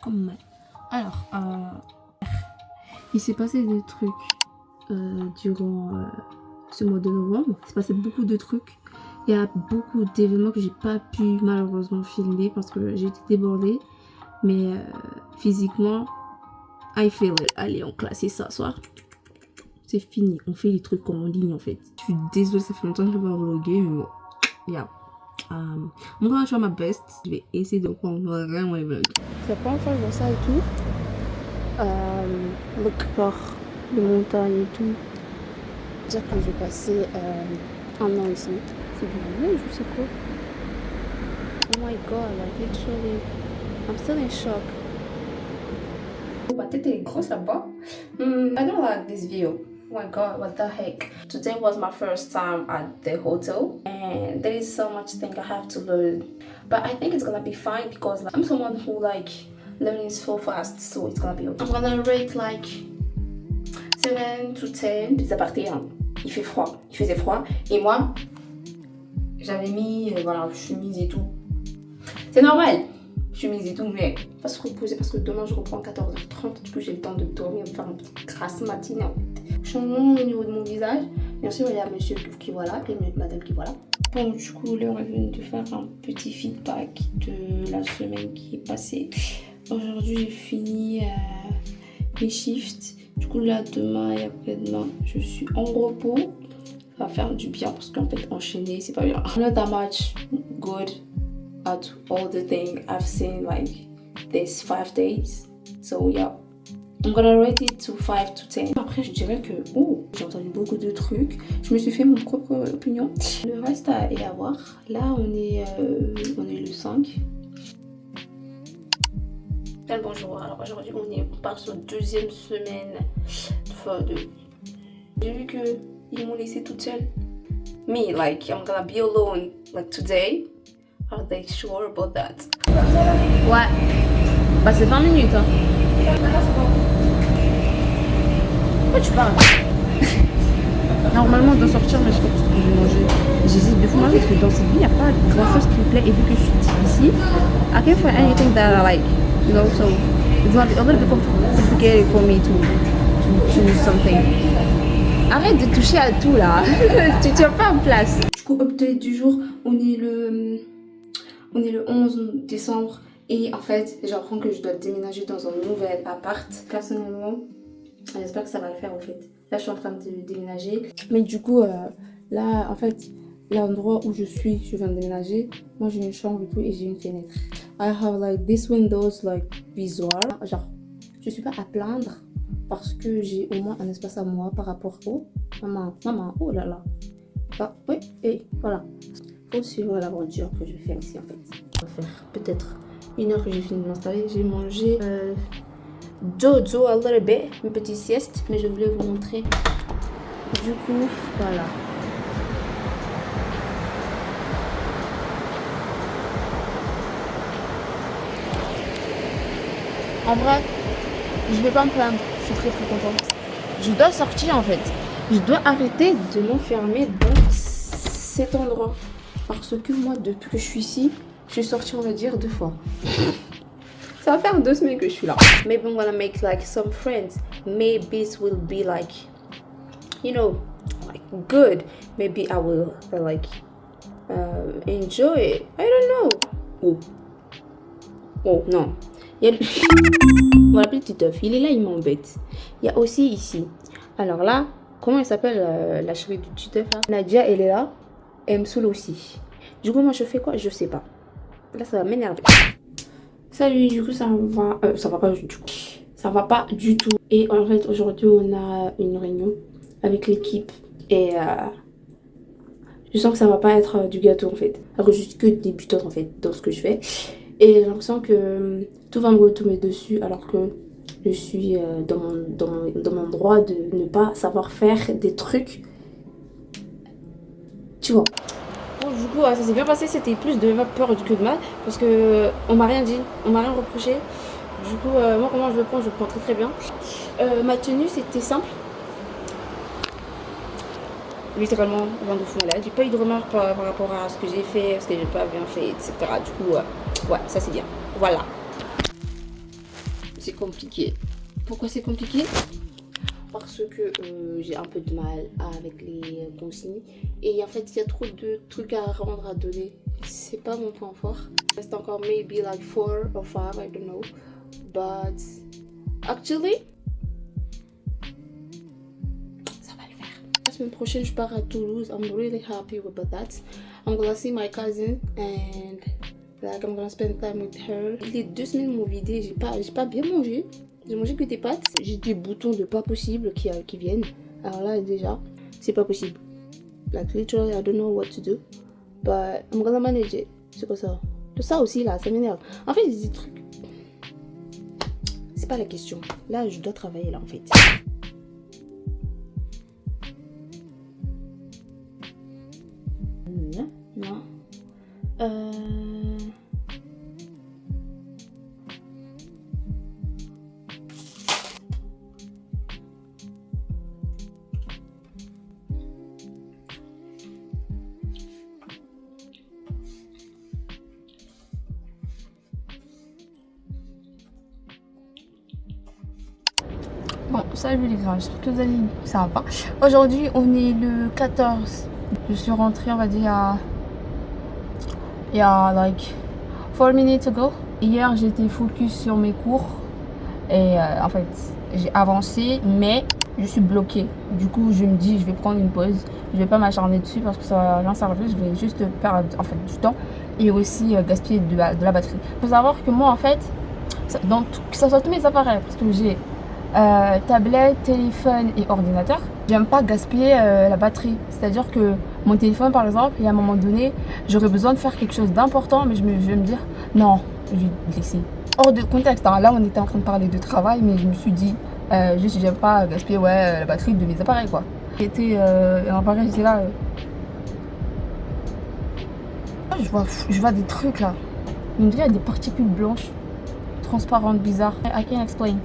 comme mal. Alors, il s'est passé des trucs durant ce mois de novembre. Il s'est passé beaucoup de trucs. Il y a beaucoup d'événements que j'ai pas pu malheureusement filmer parce que j'ai été débordée. Mais physiquement, I feel it. Allez, on classe ça ce soir. C'est fini. On fait les trucs en ligne en fait. Je suis désolée, ça fait longtemps que je vais pas vlogger, mais bon. Yeah. I'm gonna try my best. Je vais essayer de prendre vraiment les vlogs. C'est la première fois que je vois ça et tout. Le corps, les montagnes et tout. Dire que je vais passer un an ici. C'est de la neige ou c'est quoi? Oh my god, like literally, I'm still in shock. Ma tête est grosse là-bas. I don't like this view. Oh my god, what the heck. Today was my first time at the hotel and there is so much thing I have to learn. But I think it's gonna be fine because like, I'm someone who like learning so fast, so it's gonna be okay. I'm gonna rate like 7 to 10. Ça partait, hein. Il fait froid, il faisait froid et moi j'avais mis voilà, chemise et tout. C'est normal, chemise et tout, mais pas se reposer parce que demain je reprends à 14h30. Du coup j'ai le temps de dormir, de faire une petite grasse matinée en fait. Changement au niveau de mon visage. Bien sûr il y a monsieur qui voilà et madame qui voilà. Bon du coup l'heure est venue de faire un petit feedback de la semaine qui est passée. Aujourd'hui j'ai fini mes shifts. Du coup là demain et après-demain je suis en repos. Ça va faire du bien parce qu'en fait enchaîner c'est pas bien. I'm not that much good at all the things I've seen like these 5 days. So yeah, I'm gonna rate it to 5 to 10. Après je dirais que j'ai entendu beaucoup de trucs. Je me suis fait mon propre opinion. Le reste est à voir. Là on est le 5. Bien le bonjour. Alors aujourd'hui on part sur 2e semaine de. J'ai vu que ils m'ont laissé toute seule. Me like I'm gonna be alone like today. Are they sure about that? Ouais. Bah c'est 20 minutes hein. Pourquoi tu parles? Normalement on doit sortir mais je sais pas ce que je vais manger. J'hésite de fou manger parce que dans cette vie il n'y a pas grand chose qui me plaît et vu que je suis ici, I can't find anything that I like. You know, so it's gonna be a little bit complicated for me to choose something. Arrête de toucher à tout là. Tu tiens pas en place. Du coup update du jour, on est le 11 décembre et en fait j'apprends que je dois déménager dans un nouvel appart. Personnellement j'espère que ça va le faire en fait. Là je suis en train de déménager mais du coup là en fait l'endroit où je viens de déménager. Moi j'ai une chambre et tout et j'ai une fenêtre. I have like this windows like visual. Genre je suis pas à plaindre parce que j'ai au moins un espace à moi par rapport au maman, oh là là. Ah, oui, et voilà. Faut suivre l'aventure que je vais faire ici en fait. Ça va faire peut-être 1 heure que j'ai fini de m'installer. J'ai mangé dodo a little bit, une petite sieste, mais je voulais vous montrer. Du coup, voilà. En vrai, je vais pas me plaindre. Je suis très très contente. Je dois sortir en fait. Je dois arrêter de m'enfermer dans cet endroit. Parce que moi, depuis que je suis ici, je suis sortie, on va dire, 2 fois. Ça va faire 2 semaines que je suis là. Maybe I'm gonna make like some friends. Maybe it will be like, you know, like good. Maybe I will like enjoy it. I don't know. Oh non. Il y a... On va l'appeler Titeuf. Il est là, il m'embête. Il y a aussi ici. Alors là, comment elle s'appelle la chérie du Titeuf là? Nadia, elle est là. Elle me saoule aussi. Du coup, moi, je fais quoi? Je sais pas. Là, ça va m'énerver. Salut, du coup, ça va pas du tout. Ça va pas du tout. Et en fait, aujourd'hui, on a une réunion avec l'équipe. Et je sens que ça va pas être du gâteau, en fait. Alors que je suis que débutante, en fait, dans ce que je fais. Et j'ai l'impression que tout va me retomber dessus alors que je suis dans mon droit de ne pas savoir faire des trucs. Tu vois. Bon, du coup, ça s'est bien passé. C'était plus de ma peur que de mal. Parce que on m'a rien dit. On m'a rien reproché. Du coup, moi, comment je le prends très très bien. Ma tenue, c'était simple. Littéralement, rien de fou malade. J'ai pas eu de remarques par rapport à ce que j'ai fait, ce que j'ai pas bien fait, etc. Du coup, ouais, ça c'est bien. Voilà. c'est compliqué. Pourquoi c'est compliqué? Parce que j'ai un peu de mal avec les consignes. Et en fait, il y a trop de trucs à rendre, à donner. C'est pas mon point fort. Il reste encore maybe like 4 or 5, I don't know. But actually, ça va le faire. La semaine prochaine, je pars à Toulouse. I'm really happy about that. I'm gonna see my cousin and like I'm gonna spend time with her. Les 2 semaines m'ont vidé. J'ai pas bien mangé. J'ai mangé que des pâtes. J'ai des boutons de pas possible qui viennent. Alors là, déjà, c'est pas possible. Like, literally, I don't know what to do. But I'm gonna manage it. C'est quoi ça? Tout ça aussi, là, ça m'énerve. En fait, c'est des trucs. C'est pas la question. Là, je dois travailler, là, en fait. Non. Bon, salut les gars, j'espère que vous allez ça va. Aujourd'hui, on est le 14. Je suis rentrée, on va dire, il y a like 4 minutes ago. Hier, j'étais focus sur mes cours. Et en fait, j'ai avancé, mais je suis bloquée. Du coup, je me dis, je vais prendre une pause. Je vais pas m'acharner dessus parce que ça va rien servir. Je vais juste perdre en fait, du temps et aussi gaspiller de la batterie. Il faut savoir que moi, en fait, que ça soit tous mes appareils, parce que j'ai tablette, téléphone et ordinateur, j'aime pas gaspiller la batterie. C'est-à-dire que mon téléphone, par exemple, et à un moment donné, j'aurais besoin de faire quelque chose d'important, mais je vais me dire, non, je vais le laisser. Hors de contexte, hein. Là, on était en train de parler de travail, mais je me suis dit, juste, j'aime pas gaspiller la batterie de mes appareils, quoi. J'étais un appareil, j'étais là. Je vois des trucs, là. On dirait des particules blanches, transparentes, bizarres. I can't explain.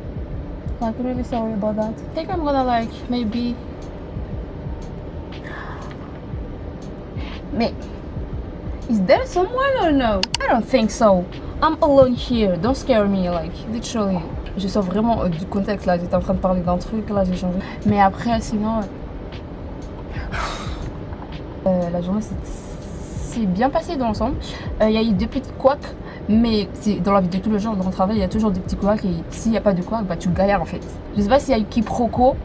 Like, really sorry about that. I think I'm gonna like maybe. Mais is there someone or no? I don't think so. I'm alone here. Don't scare me, like literally. Je sors vraiment du contexte là. J'étais en train de parler d'un truc là, j'ai changé. Mais après, sinon, la journée c'est bien passé dans l'ensemble. Il y a eu 2 petits couacs. Mais c'est dans la vie de tous les jours, dans le travail, il y a toujours des petits couacs et s'il n'y a pas de couacs, bah tu galères en fait. Je sais pas s'il y a eu quiproquo,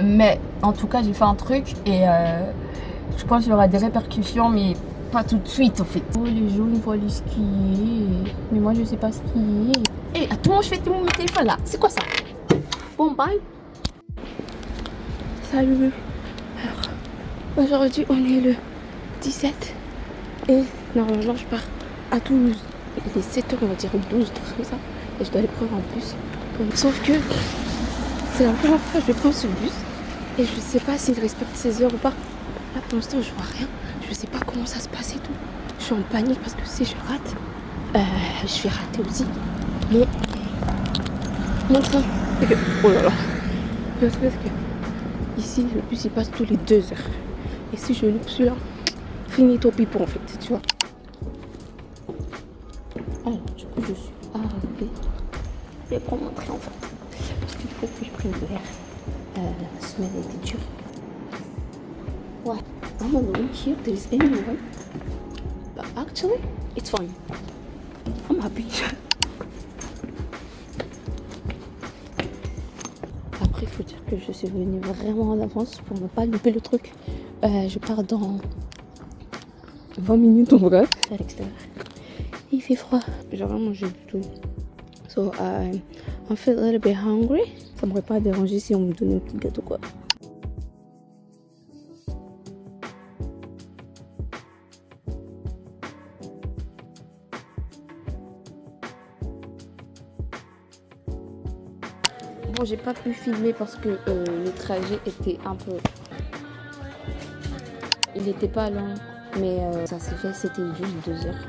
mais en tout cas j'ai fait un truc et je pense qu'il y aura des répercussions, mais pas tout de suite en fait. Oh les gens ils vont aller skier, mais moi je sais pas skier. Eh, attends, je fais tout mon téléphone là, c'est quoi ça? Bon bye. Salut. Alors, aujourd'hui on est le 17 et normalement je pars à Toulouse. Il est 7h, on va dire 12, comme ça. Et je dois aller prendre un bus. Sauf que c'est la première fois que je vais prendre ce bus. Et je sais pas s'il respecte 16 heures ou pas. Là pour l'instant je vois rien. Je sais pas comment ça se passe et tout. Je suis en panique parce que si je rate, je vais rater aussi mon train. Oh là là. Parce que ici le bus il passe tous les 2 heures. Et si je loupe celui-là, finito pipo en fait, tu vois. Alors, du coup, je suis arrivée. Je vais prendre mon train en fait. Parce qu'il faut que je prenne de l'air. La semaine était dure. Ouais. I'm alone here. There is anyone. But actually, it's fine. I'm happy. Après, il faut dire que je suis venue vraiment en avance pour ne pas louper le truc. Je pars dans 20 minutes en vrai. À l'extérieur. Il fait froid. J'ai rien mangé du tout. So I feel a little bit hungry. Ça m'aurait pas dérangé si on me donnait un petit gâteau quoi. Bon, j'ai pas pu filmer parce que le trajet était un peu. Il était pas long, mais ça s'est fait, c'était juste 2 heures.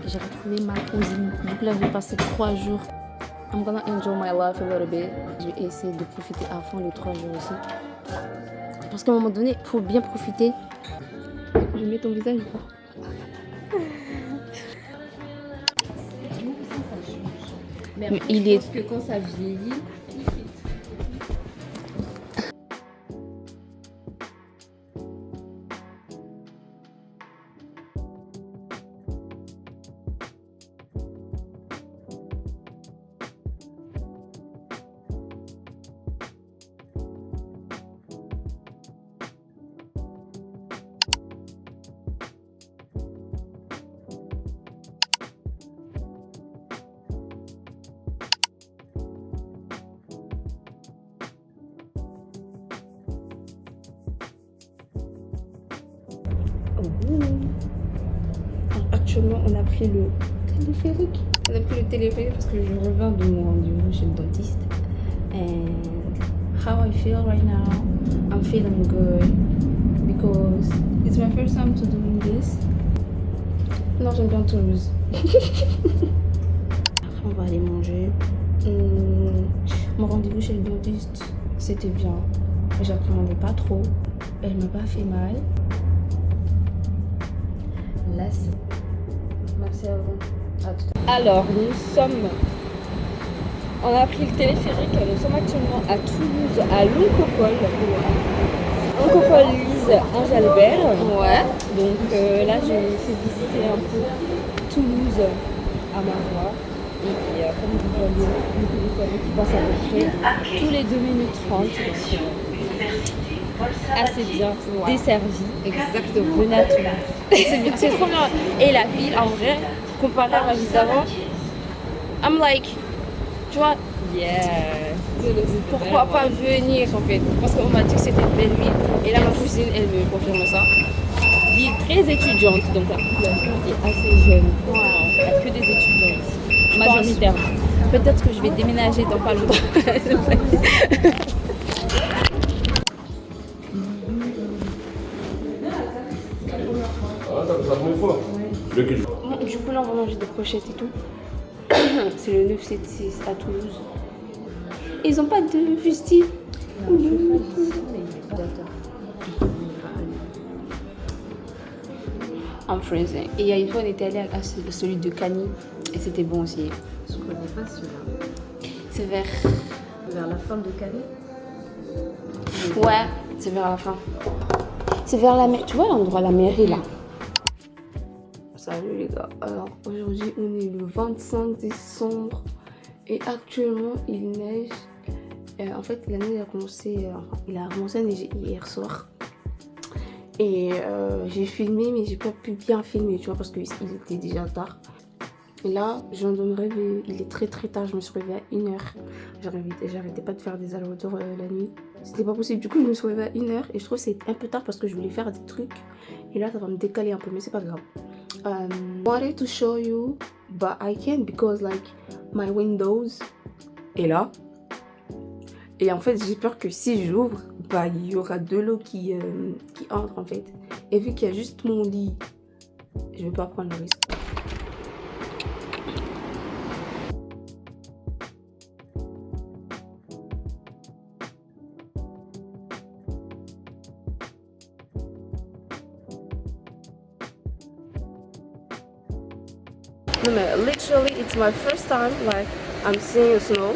J'ai retrouvé ma cousine. Donc là, je vais passer 3 jours. I'm gonna enjoy my life a little bit. Je vais essayer de profiter à fond les 3 jours aussi. Parce qu'à un moment donné, il faut bien profiter. Je mets ton visage ou pas? Mais après, il je est... pense que quand ça vieillit, Actuellement, on a pris le téléphérique. On a pris le téléphérique parce que je reviens de mon rendez-vous chez le dentiste. And how I feel right now, I'm feeling good because it's my first time to doing this. Non, j'aime bien Toulouse. Après, on va aller manger. Mon rendez-vous chez le dentiste, c'était bien. J'appréhendais pas trop. Elle m'a pas fait mal. Là, c'est... Merci à vous. À tout à l'heure. alors on a pris le téléphérique, nous sommes actuellement à Toulouse, à l'Oncopole. Oncopole-Lise Ange-Albert. Ouais. Donc là, j'ai fait visiter un peu Toulouse à ma voix. Et comme vous voyez, le téléphérique qui passe à peu près tous les 2 minutes 30. Donc assez bien desservi. Exactement. Venez à Toulouse. C'est bien, c'est trop bien. Et la ville, en vrai, comparée à ma ville d'avant, I'm like, tu vois, Yeah. pourquoi pas venir en fait? Parce qu'on m'a dit que c'était une belle ville. Et là, ma cousine, elle me confirme ça. Ville très étudiante, donc la population est assez jeune. Il n'y a que des étudiants ici, majoritairement. Peut-être que je vais déménager dans pas longtemps. Bon, du coup, là, on va manger des brochettes et tout. C'est le 976 à Toulouse. Ils ont pas de fusti. En français. Et il y a une fois, on était allé à celui de Cagny. Et c'était bon aussi. Je connais pas celui-là. C'est vers... Vers la fin de Cali. Ouais, c'est vers la fin. C'est vers la mairie. Tu vois l'endroit, la mairie là. Salut les gars. Alors aujourd'hui on est le 25 décembre et actuellement il neige. En fait la neige a commencé, il a commencé à neiger hier soir. Et j'ai filmé mais j'ai pas pu bien filmer tu vois parce qu'il était déjà tard. Et là, je viens de me réveiller. Il est très très tard. Je me suis réveillée à 1h. J'arrêtais pas de faire des allers-retours la nuit. C'était pas possible. Du coup, je me suis réveillée à 1h. Et je trouve que c'est un peu tard parce que je voulais faire des trucs. Et là, ça va me décaler un peu. Mais c'est pas grave. I wanted to show you. But I can't because like my windows est là. Et en fait, j'ai peur que si j'ouvre, bah, il y aura de l'eau qui entre en fait. Et vu qu'il y a juste mon lit, je vais pas prendre le risque. No, mais literally, it's my first time, like, I'm seeing the snow.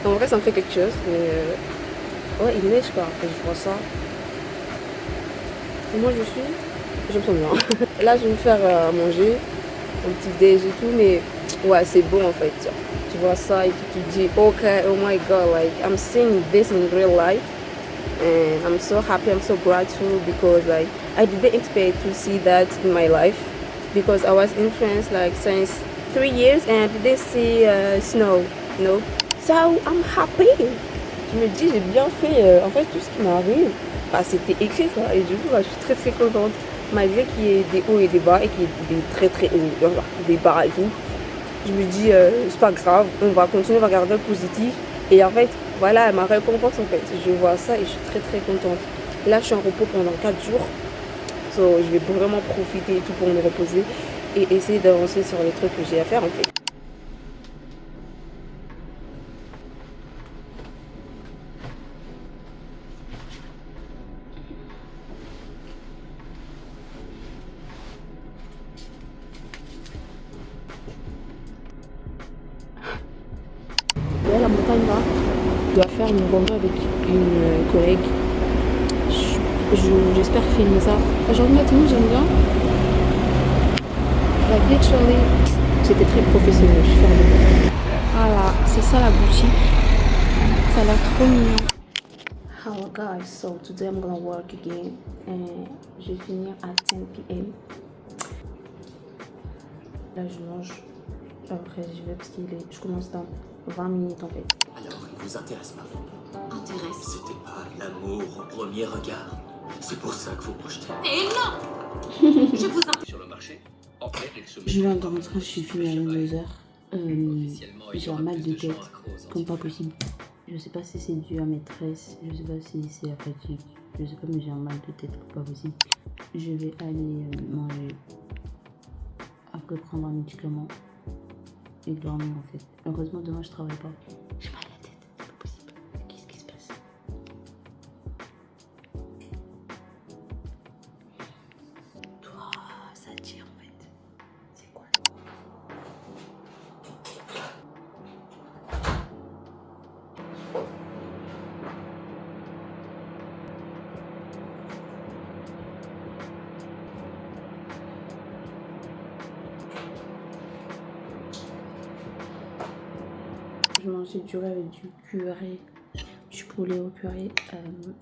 En vrai, ça me fait quelque chose, mais... ouais, il neige, quoi, après je vois ça. Et moi, je me sens bien. Là, je vais me faire à manger, un petit déj et tout, mais... ouais, c'est bon, en fait. Tu vois ça et tu te dis, ok, oh my god, like, I'm seeing this in real life. And I'm so happy, I'm so grateful because, like, I didn't expect to see that in my life. Because I was in France like since 3 years and I didn't see snow, you know. So I'm happy. Je me dis j'ai bien fait en fait tout ce qui m'arrive, bah, c'était écrit quoi et du coup bah, je suis très très contente malgré qu'il y ait des hauts et des bas et qu'il y ait des très très hauts, des bas et tout. Je me dis c'est pas grave, on va continuer, on va garder le positif et en fait voilà ma récompense en fait. Je vois ça et je suis très très contente. Là je suis en repos pendant 4 jours. So, je vais vraiment profiter et tout pour me reposer et essayer d'avancer sur les trucs que j'ai à faire en fait. Tania doit faire une rando avec une collègue. J'espère filmer ça. Aujourd'hui, la tenue, j'aime bien. Like literally, c'était très professionnel. Je suis fière de moi. Voilà, c'est ça la boutique. Ça a l'air trop mignon. Hello guys, so today I'm gonna work again and je vais finir à 10 p.m. Là je mange, après je vais parce je commence dans 20 minutes en fait. Alors, il vous intéresse pas? Intéresse? C'était pas l'amour au premier regard. C'est pour ça que vous projetez. Et non. Je vous en... Sur le marché, en fait, Je viens de rentrer, je suis fini à 22h. J'ai un mal de tête, comme pas possible. Je sais pas si c'est dû à maîtresse, je sais pas si c'est la fatigue, je sais pas, mais j'ai un mal de tête comme pas possible. Je vais aller manger, après prendre un médicament et dormir en fait. Heureusement demain je travaille pas. J'ai mal à la tête, c'est pas possible. Qu'est-ce qui se passe? Toi, ça tire en fait. C'est quoi? Je mangeais du riz avec du curry, du poulet au curry.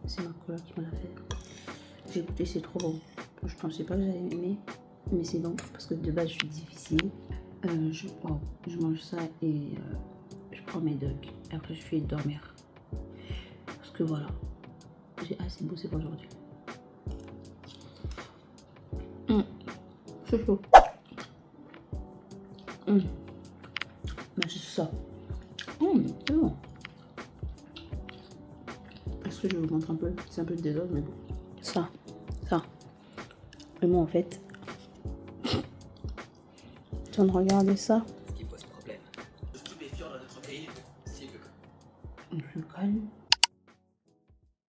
C'est ma coloc qui me l'a fait. J'ai goûté, c'est trop bon. Je pensais pas que j'allais aimer, mais c'est bon parce que de base je suis difficile. Je mange ça et je prends mes dogs. Après je vais dormir parce que voilà, j'ai assez bossé pour aujourd'hui. C'est chaud. Mais c'est ça. C'est bon. Est-ce que je vous montre un peu? C'est un peu de désordre, mais bon. Ça. Et moi, en fait, je viens de regarder ça. Ce qui pose problème. Le stupéfiant dans notre pays, c'est que... Je suis calme.